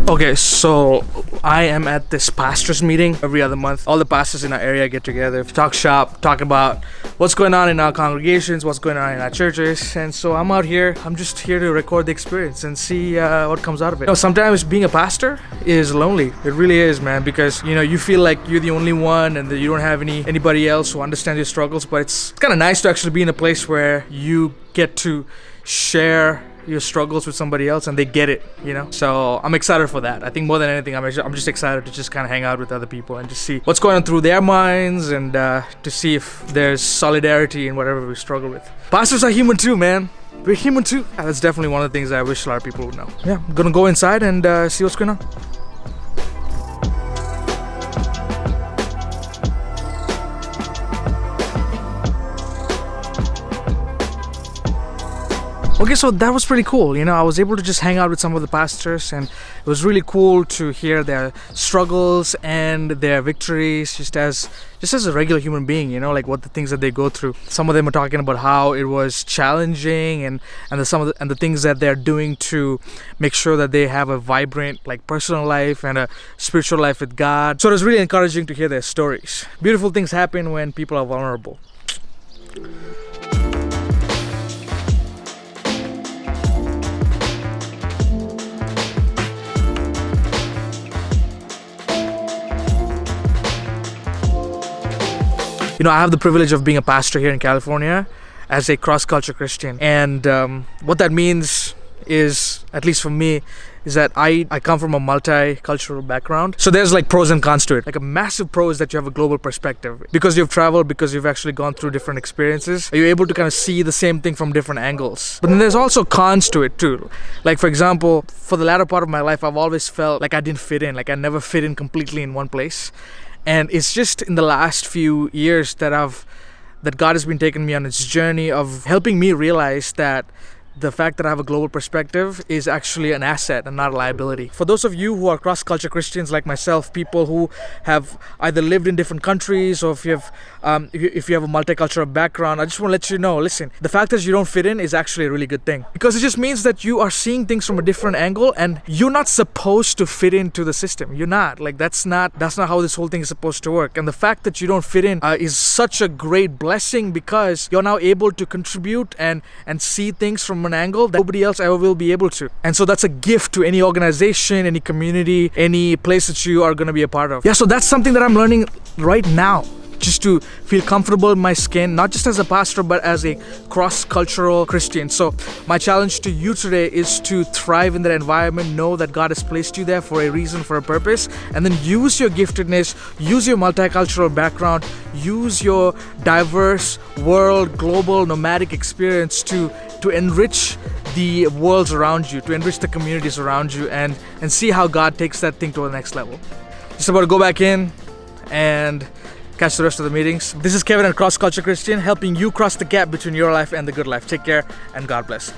Okay, so I am at this pastors meeting every other month. All the pastors in our area get together, talk shop, talk about what's going on in our congregations, what's going on in our churches. And so I'm out here, I'm just here to record the experience and see what comes out of it. You know, sometimes being a pastor is lonely. It really is, man, because you feel like you're the only one and that you don't have anybody else who understands your struggles. But it's kind of nice to actually be in a place where you get to share your struggles with somebody else and they get it, so I'm excited for that. I think more than anything, I'm just excited to just kind of hang out with other people and just see what's going on through their minds and to see if there's solidarity in whatever we struggle with. Pastors are human too, man. We're human too. That's definitely one of the things that I wish a lot of people would know. Yeah, I'm gonna go inside and see what's going on. Okay, so that was pretty cool. I was able to just hang out with some of the pastors, and it was really cool to hear their struggles and their victories just as a regular human being, like what the things that they go through. Some of them are talking about how it was challenging and the things that they're doing to make sure that they have a vibrant personal life and a spiritual life with God. So it was really encouraging to hear their stories. Beautiful things happen when people are vulnerable. I have the privilege of being a pastor here in California as a cross-culture Christian. And what that means is, at least for me, is that I come from a multicultural background. So there's pros and cons to it. A massive pro is that you have a global perspective. Because you've traveled, because you've actually gone through different experiences, you're able to kind of see the same thing from different angles. But then there's also cons to it too. For example, for the latter part of my life, I've always felt like I didn't fit in. I never fit in completely in one place. And it's just in the last few years that God has been taking me on its journey of helping me realize that the fact that I have a global perspective is actually an asset and not a liability. For those of you who are cross-culture Christians like myself, people who have either lived in different countries or if you have a multicultural background, I just want to let you know, listen, the fact that you don't fit in is actually a really good thing, because it just means that you are seeing things from a different angle and you're not supposed to fit into the system. You're not. That's not how this whole thing is supposed to work. And the fact that you don't fit in is such a great blessing, because you're now able to contribute and see things from an angle that nobody else ever will be able to. And so that's a gift to any organization, any community, any place that you are going to be a part of. Yeah, so that's something that I'm learning right now, just to feel comfortable in my skin, not just as a pastor, but as a cross-cultural Christian. So my challenge to you today is to thrive in that environment, know that God has placed you there for a reason, for a purpose, and then use your giftedness, use your multicultural background, use your diverse world, global, nomadic experience to enrich the worlds around you, to enrich the communities around you, and see how God takes that thing to the next level. Just about to go back in and catch the rest of the meetings. This is Kevin at Cross Culture Christian, helping you cross the gap between your life and the good life. Take care and God bless.